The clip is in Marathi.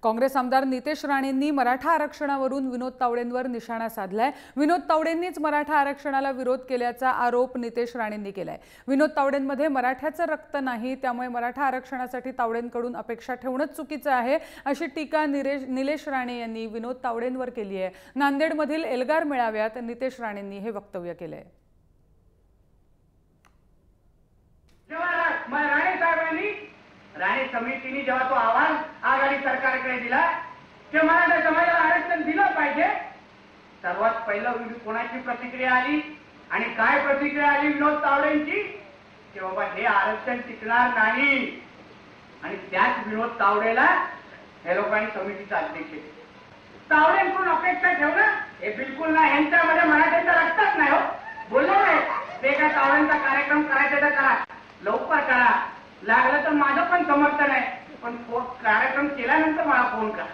काँग्रेस आमदार नितेश राणेंनी मराठा आरक्षणावरून विनोद तावडेंवर निशाणा साधलाय। विनोद तावडेंनीच मराठा आरक्षणाला विरोध केल्याचा आरोप नितेश राणेंनी केलाय। विनोद तावडेंमध्ये मराठ्याचं रक्त नाही, त्यामुळे मराठा आरक्षणासाठी तावडेंकडून अपेक्षा ठेवणंच चुकीचं आहे, अशी टीका निलेश राणे यांनी विनोद तावडेंवर केली आहे। नांदेडमधील एल्गार मेळाव्यात नितेश राणेंनी हे वक्तव्य केलंय। राणे समितीने जेव्हा तो आवाज आघाडी सरकारकडे दिला की मराठा समाजाला आरक्षण दिलं पाहिजे, सर्वात पहिलं कोणाची प्रतिक्रिया आली आणि काय प्रतिक्रिया आली? विनोद तावडेंची, की बाबा हे आरक्षण टिकणार नाही। आणि त्याच विनोद तावडेला हे लोकांनी समितीचा अध्यक्ष तावडेंकडून अपेक्षा ठेवणं हे बिलकुल नाही। यांच्यामध्ये मराठ्यांचा रक्तच नाही हो, बोललो नाही ते काय तावडेंचा कार्यक्रम करायचा तर करा, लवकर करा, लागलं तर माझं पण समर्थन आहे, पण कार्यक्रम केल्यानंतर मला फोन करा।